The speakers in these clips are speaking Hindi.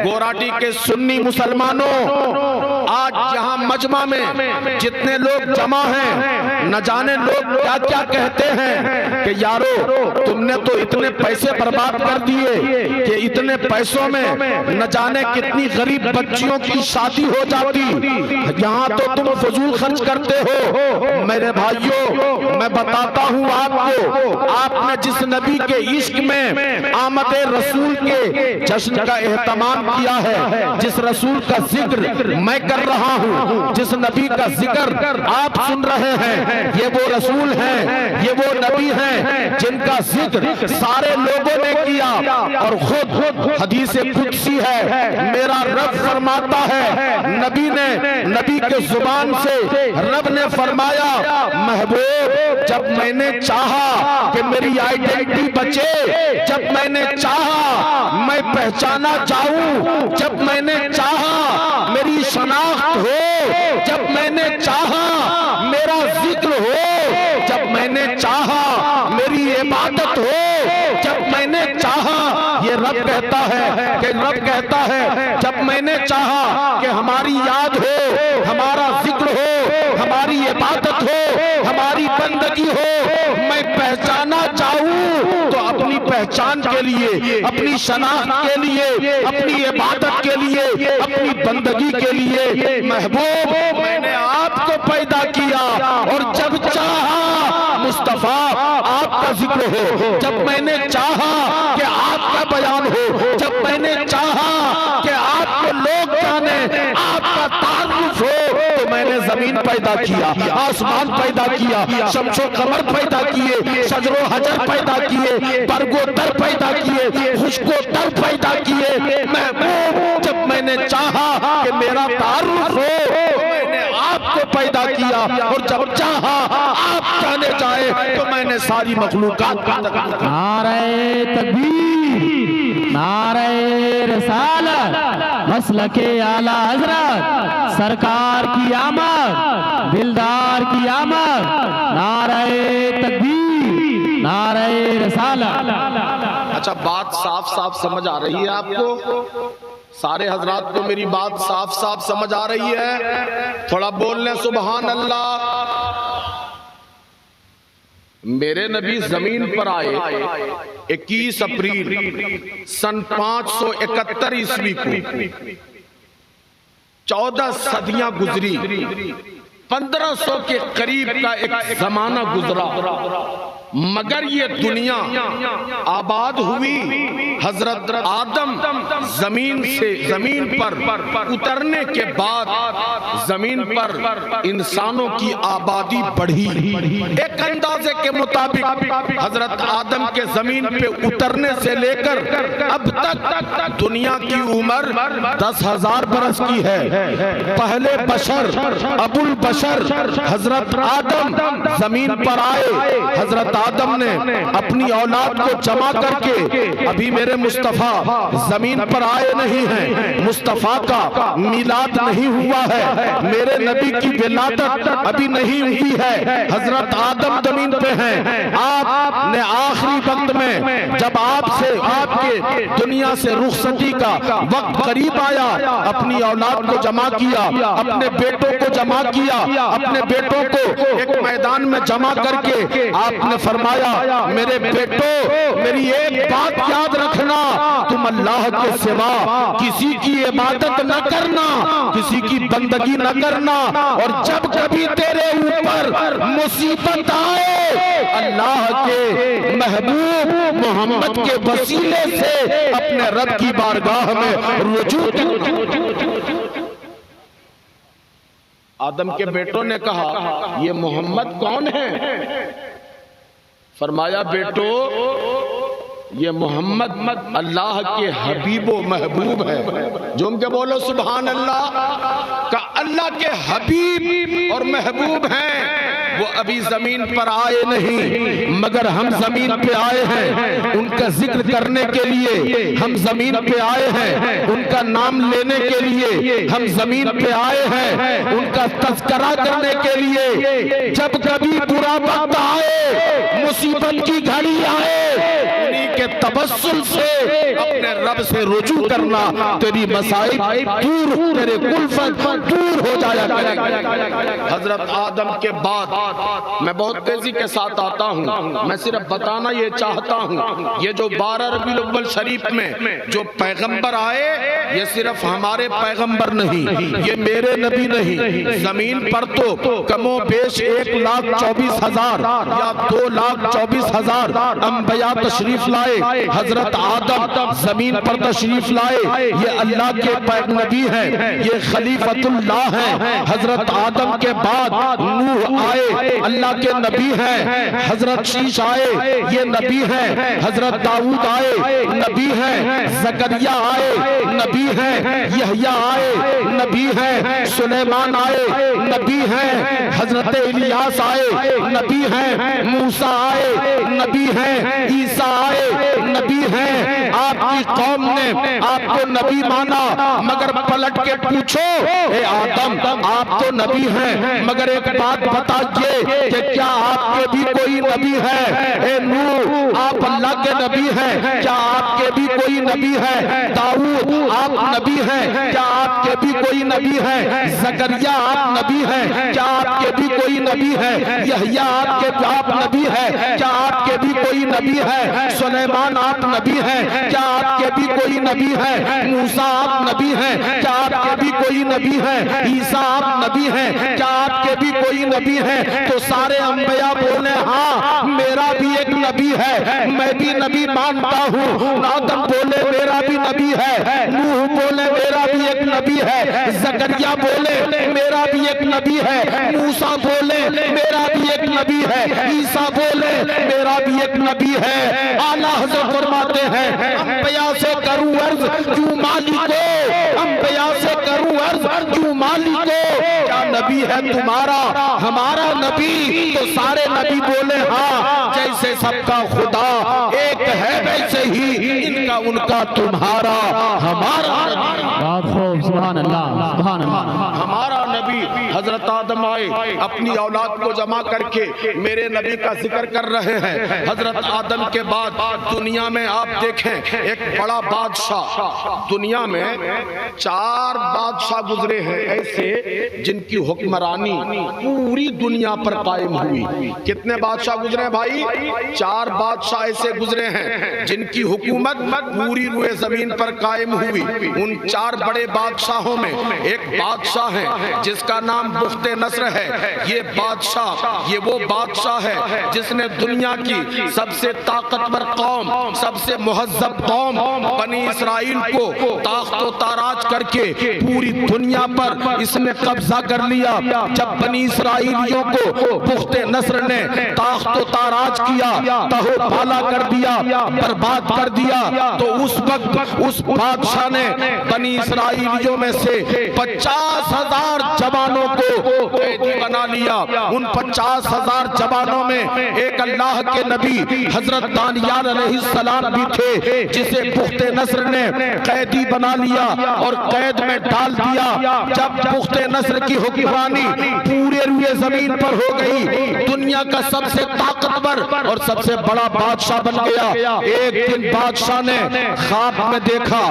गोराटी के सुन्नी मुसलमानों, आज यहाँ मजमा में जितने लोग जमा हैं, न जाने लोग क्या क्या कहते हैं कि यारो तुमने तो इतने पैसे बर्बाद कर दिए कि इतने पैसों में न जाने कितनी गरीब बच्चियों की शादी हो जाती, यहाँ तो तुम फजूल खर्च करते हो। मेरे भाइयों, मैं बताता हूँ आपको, आपने जिस नबी के इश्क में आमद रसूल के जश्न का एहतमाम किया है, जिस रसूल का जिक्र मैं कर रहा हूँ, जिस नबी का जिक्र आप सुन रहे हैं, ये वो रसूल हैं, ये वो नबी हैं जिनका जिक्र सारे लोगों ने किया। और खुद हदीस कुदसी है, मेरा रब फरमाता है, नबी के जुबान से रब ने फरमाया, महबूब जब मैंने चाहा कि मेरी आइडेंटिटी बचे, जब मैंने चाहा मैं पहचाना जाऊं, जब मैंने चाहा मेरी शनाख्त हो, जब मैंने चाहा मेरा जिक्र हो, जब मैंने चाहा मेरी इबादत हो, जब मैंने चाहा, ये रब कहता है कि रब कहता है जब मैंने चाहा कि हमारी याद हो, हमारा जिक्र हो, हमारी इबादत हो, हमारी बंदगी हो, मैं पहचाना चाहूं, तो अपनी पहचान के लिए, अपनी शनाख्त के लिए, अपनी इबादत के लिए, अपनी बंदगी के लिए महबूब मैंने आपको पैदा किया। और जब चाहा मुस्तफा आपका जिक्र हो, जब मैंने चाहा कि आपका बयान हो, जब मैंने चाहा कि आपको लोग जाने, आपका तारुफ हो, तो मैंने जमीन पैदा किया, आसमान पैदा किया, शम्सो कमर पैदा किए, शजरो हजर पैदा किए, बरगो दर पैदा किए, खुशको दर पैदा किए। महबूब जब मैंने चाहा कि मेरा तारुफ हो, मैंने आपको पैदा किया। और जब चाहा आप जाने जाए, तो मैंने सारी मखलूकात का नारे तकबीर, नारे रिसालत, मसलके आला हजरत, सरकार की आमद, दिलदार की आमद, नारे तकबीर, नारे रिसालत। अच्छा, बात साफ साफ समझ आ रही है आपको? सारे हजरात को मेरी बात साफ साफ समझ आ रही है? थोड़ा बोल लें सुबहान अल्लाह। मेरे नबी जमीन पर आए 21 अप्रैल सन 571 ईस्वी को। 14 सदियां गुजरी, 1500 के करीब का एक जमाना गुजरा, मगर ये दुनिया आबाद हुई हजरत आदम जमीन पर उतरने के बाद जमीन पर इंसानों की आबादी बढ़ी। एक अंदाजे के मुताबिक हजरत आदम के जमीन पे उतरने से लेकर अब तक दुनिया की उम्र 10,000 बरस की है। पहले बशर अबुल बशर हजरत आदम जमीन पर आए। हजरत आदम ने अपनी औलाद को जमा करके, अभी मेरे मुस्तफा जमीन पर आए नहीं हैं, मुस्तफा का मिलाद नहीं हुआ है, मेरे नबी की विलादत अभी नहीं हुई है, हजरत आदम जमीन पे हैं। आपने आखिरी वक्त में जब आपसे आपके दुनिया से रुखसती का वक्त करीब आया, अपनी औलाद को जमा किया, अपने बेटों को जमा किया, अपने बेटों को एक मैदान में जमा करके आपने फरमाया, मेरे बेटो मेरी एक बात याद रखना, तुम अल्लाह के सिवा किसी की इबादत न करना, किसी की बंदगी न करना, और जब कभी तेरे ऊपर मुसीबत आए, अल्लाह के महबूब मोहम्मद के वसीले से अपने रब की बारगाह में रुजू करना। आदम के बेटों ने कहा, ये मोहम्मद कौन है? फरमाया, बेटो ये मोहम्मद अल्लाह के हबीबो महबूब है। जो उनके बोलो सुभान अल्लाह का, अल्लाह के हबीब और महबूब हैं। वो अभी जमीन पर आए नहीं, मगर हम जमीन पे आए हैं उनका जिक्र करने के लिए। हम जमीन पे आए हैं उनका नाम लेने के लिए। हम जमीन पे आए हैं उनका तज़किरा करने के लिए। जब कभी बुरा वक्त आए, मुसीबत की घड़ी आए, उन्हीं के तबस्सुल से अपने रब से रुजू करना, तेरी मसाइब दूर, तेरे कुल्फत दूर हो जाया करेगा। हजरत आदम के बाद मैं बहुत तेजी के साथ आता हूँ, मैं सिर्फ बताना ये चाहता हूँ, ये जो 12 रबीउल अव्वल शरीफ में जो पैगंबर आए, ये सिर्फ हमारे पैगंबर नहीं, ये मेरे नबी नहीं। जमीन पर तो कमो बेश 1,24,000 या 2,24,000 अंबिया तशरीफ लाए। हजरत आदम जमीन पर तशरीफ लाए, ये अल्लाह के नबी हैं, ये खलीफतुल्लाह हैं। हजरत आदम के बाद नूह आए, अल्लाह के नबी हैं। हजरत शीश आए, ये नबी हैं। हजरत दाऊद आए, नबी हैं। जकरिया आए, नबी हैं। यहया आए, नबी हैं। सुलेमान आए, नबी हैं। हजरत इलियास आए, नबी हैं। मूसा आए, नबी हैं। ईसा आए, नबी हैं। आपकी कौम ने आपको नबी माना, मगर पलट के पूछो, ए आदम आप तो नबी हैं, मगर एक बात बताइए कि क्या आपके भी कोई नबी है? ए नूह आप अल्लाह के नबी हैं, क्या आपके भी कोई नबी है? दाऊद आप नबी हैं, क्या आपके भी कोई नबी है? जकरिया आप नबी हैं, क्या आपके भी कोई नबी है? यहया आप नबी है, क्या आपके भी कोई नबी है? सुलेमान आप नबी हैं, क्या आपके भी कोई नबी है? मूसा आप नबी हैं, क्या आपके भी कोई नबी है? ईसा आप नबी हैं, क्या आपके भी कोई नबी है? तो सारे अंबिया बोले हाँ मेरा भी एक नबी है, मैं भी नबी मानता हूँ। आदम बोले मेरा भी नबी है। नूह बोले मेरा भी एक नबी है। जकरिया बोले मेरा भी एक नबी है। मूसा बोले मेरा भी एक नबी है। ईसा बोले मेरा भी एक नबी है। आला हज़रत फरमाते हैं अंबिया से करूं अर्ज क्यों मालिको, अंबिया से करूं अर्ज क्यों मालिको, क्या नबी है तुम्हारा हमारा नबी? तो सारे नबी बोले हाँ, जैसे सबका खुदा एक है वैसे ही इनका उनका तुम्हारा हमारा नबी। सुभान अल्लाह, सुभान अल्लाह। हमारा नबी हजरत आदम आए, अपनी औलाद को जमा करके मेरे नबी का जिक्र कर रहे हैं। हजरत आदम के बाद दुनिया में आप देखें एक बड़ा बादशाह, दुनिया में 4 बादशाह गुजरे हैं ऐसे जिनकी हुक्मरानी पूरी दुनिया पर कायम हुई। कितने बादशाह गुजरे भाई? 4 बादशाह ऐसे गुजरे हैं जिनकी हुकूमत पूरी रुए जमीन पर कायम हुई। उन 4 बड़े बादशाहों में एक बादशाह है जिसका नाम बुख्ते नस्र है। ये बादशाह, ये वो बादशाह है जिसने दुनिया की सबसे ताकतवर कौम, सबसे मुहज्जब कौम बनी इसराइल को ताख्तो ताराज करके पूरी दुनिया पर इसने कब्जा कर लिया। जब बनी इसराइलियों को बुख्ते नस्र ने ताख्तो ताराज किया, तहो पाला कर दिया, बर्बाद कर दिया, तो उस वक्त उस बादशाह ने बनी इसराइलियों में से 50,000 जवानों को कैदी बना लिया। उन 50,000 जवानों में एक अल्लाह के नबी हजरत दानियाल अलैहिस्सलाम भी थे, जिसे बुख्ते नस्र ने कैदी बना लिया और कैद में डाल दिया। जब बुख्ते नस्र की हुक्मरानी पूरे रुए जमीन पर हो गई, दुनिया का सबसे ताकतवर और सबसे बड़ा बादशाह बन गया। एक दिन बादशाह ने ख्वाब में देखा,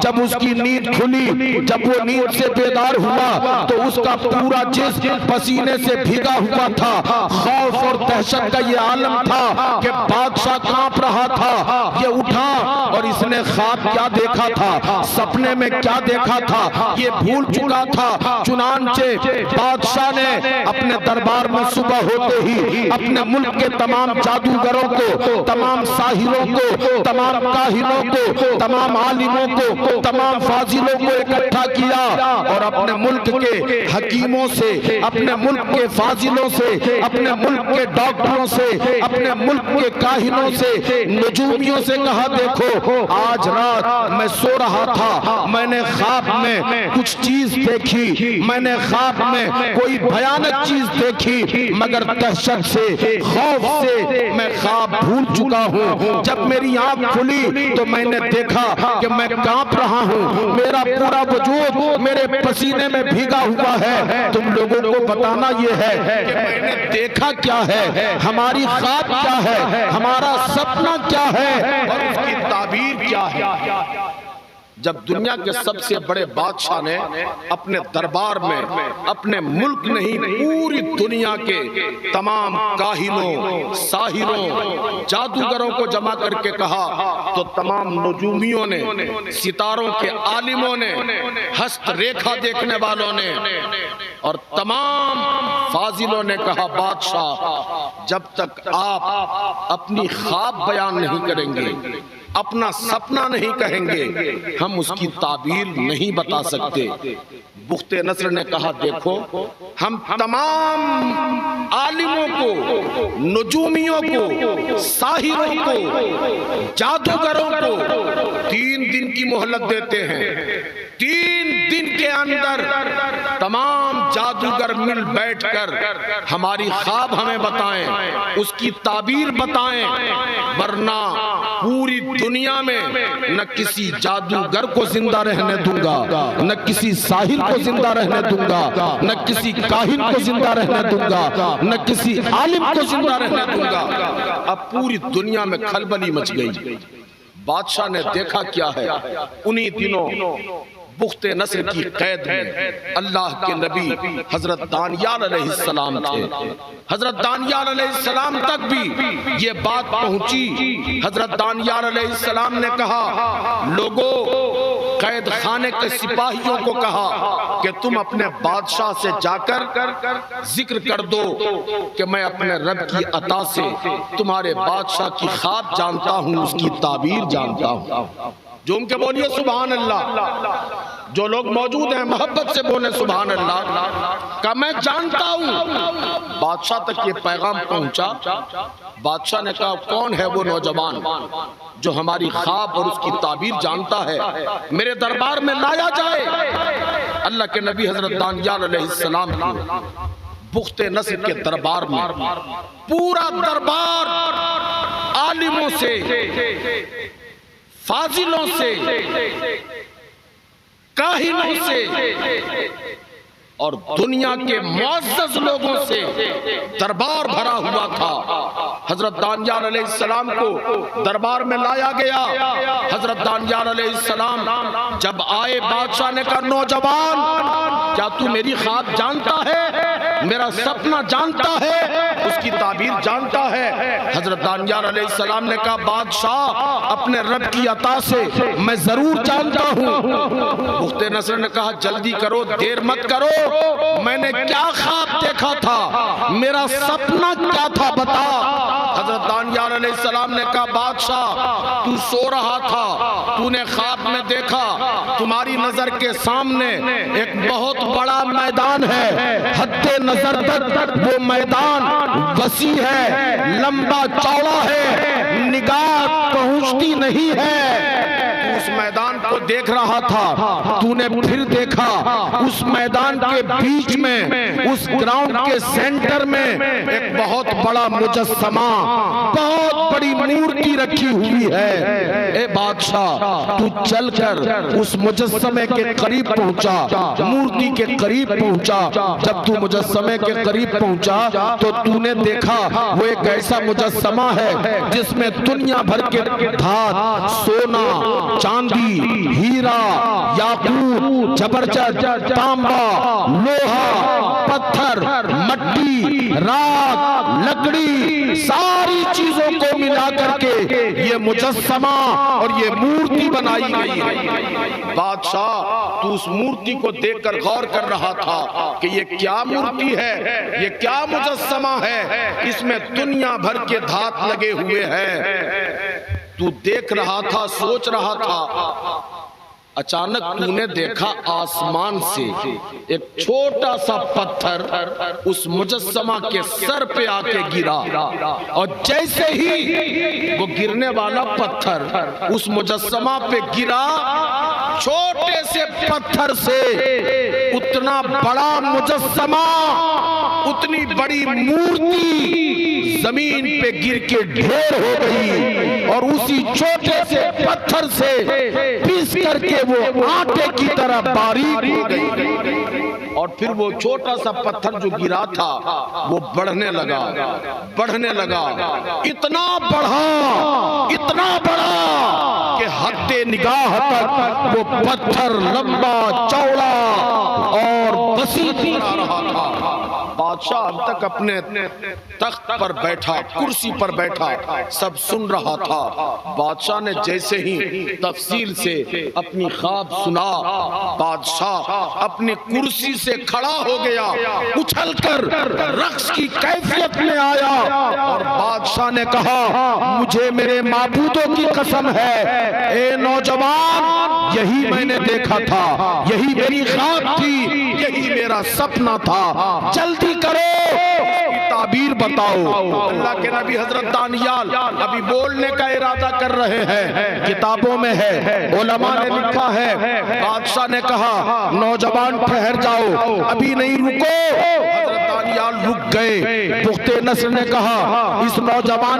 जब उसकी नींद खुली, जब वो नींद से बेदार हुआ तो उसका पूरा जिस्म पसीने से भीगा हुआ था। खौफ और दहशत का ये आलम था कि बादशाह कांप रहा था। ये उठा और इसने ख्वाब क्या देखा था, सपने में क्या देखा था, ये भूल चुका था। चुनांचे बादशाह ने अपने दरबार में सुबह होते ही अपने मुल्क के तमाम जादूगरों को, तमाम साहिरों को, तमाम काहिनों को, तमाम आलिमों को, तमाम फाजिलों को इकट्ठा किया और अपने मुल्क के हकीमों हकीमों से, अपने मुल्क के फाजिलों से, अपने मुल्क के डॉक्टरों से, अपने मुल्क के काहिनों से, नजूमियों से कहा देखो आज रात मैं सो रहा था, मैंने ख्वाब में कुछ चीज देखी, मैंने ख्वाब में कोई भयानक चीज देखी, मगर दहशत से, खौफ से मैं ख्वाब भूल चुका हूँ। जब मेरी आंख खुली तो मैंने देखा कि मैं कांप रहा हूँ, मेरा पूरा वजूद मेरे पसीने में भीगा हुआ है। तुम लोगों को बताना यह है कि मैंने देखा क्या है, हमारी ख्वाब क्या है, हमारा सपना क्या है और उसकी ताबीर क्या है। जब दुनिया के सबसे बड़े बादशाह ने अपने दरबार में अपने मुल्क नहीं पूरी दुनिया के तमाम काहिनों, साहिरों, जादूगरों को जमा करके कहा तो तमाम नजूमियों ने, सितारों के आलिमों ने, हस्तरेखा देखने वालों ने और तमाम फाजिलों ने कहा बादशाह जब तक आप अपनी ख्वाब बयान नहीं करेंगे, अपना सपना नहीं कहेंगे, हम उसकी ताबीर नहीं बता सकते। बुख्ते नस्र ने कहा देखो हम तमाम आलिमों को, नजूमियों को, साहिरों को, जादूगरों को 3 दिन की मोहलत देते हैं। 3 दिन के अंदर तमाम जादूगर मिल बैठकर हमारी ख्वाब हमें बताएं, उसकी ताबीर बताएं, वरना पूरी दुनिया में न किसी जादूगर को जिंदा रहने दूंगा, न किसी साहिर को जिंदा रहने दूंगा, न किसी काहिन को जिंदा रहने दूंगा, न किसी आलिम को जिंदा रहने दूंगा। अब पूरी दुनिया में खलबली मच गई। बादशाह ने देखा क्या है, उन्हीं दिनों पुख्ते नस्र की कैद में अल्लाह के नबी हजरत दानियाल अलैहिस्सलाम थे। हजरत दानियाल अलैहिस्सलाम तक भी ये बात पहुंची। हजरत दानियाल अलैहिस्सलाम ने कहा लोगों, कैद खाने के सिपाहियों को कहा कि तुम अपने बादशाह से जाकर जिक्र कर दो कि मैं अपने रब की अता से तुम्हारे बादशाह की ख्वाब जानता हूँ, उसकी ताबीर जानता हूँ। झूम के बोलिए सुभान अल्लाह। जो लोग मौजूद हैं मोहब्बत से बोले सुभान अल्लाह। का मैं जानता हूँ। बादशाह तक ये पैगाम पहुंचा। बादशाह ने कहा कौन है वो नौजवान जो हमारी ख्वाब और उसकी ताबीर जानता है, मेरे दरबार में लाया जाए। अल्लाह के नबी हजरत दानियाल अलैहिस्सलाम पुख्ते नस्र के दरबार में पूरा दरबार आलिमों से, फाजिलों से, काहिनों से और दुनिया के मुअज़्ज़ज़ लोगों से दरबार भरा हुआ था। हजरत दानियाल अलैहिस्सलाम को दरबार में लाया गया। हजरत दानियाल अलैहिस्सलाम जब आए, बादशाह ने कहा नौजवान, क्या तू मेरी ख्वाब जानता है, मेरा सपना जानता है, उसकी ताबीर जानता है? हजरत दानियाल अलैहिस्सलाम ने कहा बादशाह, अपने रब की अता से मैं जरूर जानता हूँ। पुख्ते नस्र ने कहा जल्दी करो, देर मत करो, मैंने क्या ख्वाब देखा था, मेरा सपना क्या था बता। हजरत दानियाल अलैहिस्सलाम ने कहा बादशाह, तू सो रहा था, तूने ख्वाब में देखा तुम्हारी नजर के सामने एक बहुत बड़ा मैदान है, हद्दे नजर तक वो मैदान वसी है, लंबा चौड़ा है, निगाह पहुंचती नहीं है। उस मैदान को देख रहा था, तूने फिर देखा उस मैदान के बीच में, उस ग्राउंड के सेंटर में एक बहुत बड़ा मुजस्समा, बहुत बड़ी मूर्ति रखी हुई है। ए बादशाह, तू चलकर उस मुजस्समे के करीब पहुंचा, मूर्ति के करीब पहुंचा। जब तू मुजस्समे के करीब पहुंचा तो तूने देखा वो एक ऐसा मुजस्समा है जिसमें दुनिया भर के धात, सोना, चांदी, हीरा, याकूत, जबरदस्त, तांबा, लोहा, पत्थर, मट्टी, राख, लकड़ी, सारी चीजों को मिला करके ये मुजस्समा और ये मूर्ति बनाई गई है। बादशाह, तू उस मूर्ति को देखकर गौर कर रहा था कि ये क्या मूर्ति है, ये क्या मुजस्समा है, इसमें दुनिया भर के धात लगे हुए हैं। तू देख रहा था, सोच रहा था। अचानक तूने देखा आसमान से एक छोटा सा पत्थर उस मुजस्समा के सर पे आके गिरा, और जैसे ही वो गिरने वाला पत्थर उस मुजस्समा पे गिरा, छोटे से पत्थर से उतना बड़ा मुजस्समा, उतनी बड़ी मूर्ति जमीन पे गिर के ढेर हो गई, और उसी छोटे से पत्थर से पीस करके वो आटे की तरह बारीक हो गई। और फिर वो छोटा सा पत्थर जो गिरा था वो बढ़ने लगा, बढ़ने लगा, इतना बड़ा कि हद्दे निगाह तक वो पत्थर लंबा चौड़ा और वसीम बना रहा था। बादशाह अब तक अपने तख्त पर बैठा, कुर्सी पर बैठा, सब सुन रहा था। बादशाह ने जैसे ही तफसील से अपनी ख्वाब सुना, बादशाह अपनी कुर्सी से खड़ा हो गया, उछलकर रक्स की कैफियत में आया, और बादशाह ने कहा, मुझे मेरे माबूदों की कसम है, ए नौजवान, यही मैंने देखा था, यही मेरी ख्वाब थी, यही मेरा सपना था, जल्दी करो, ताबीर बताओ। अल्लाह के नबी हजरत दानियाल अभी बोलने का इरादा कर रहे हैं, किताबों में है, उलमा ने लिखा है। बादशाह ने कहा, नौजवान ठहर जाओ, अभी नहीं रुको। हजरत दानियाल रुक गए। पुख्ते नस्र ने कहा, इस नौजवान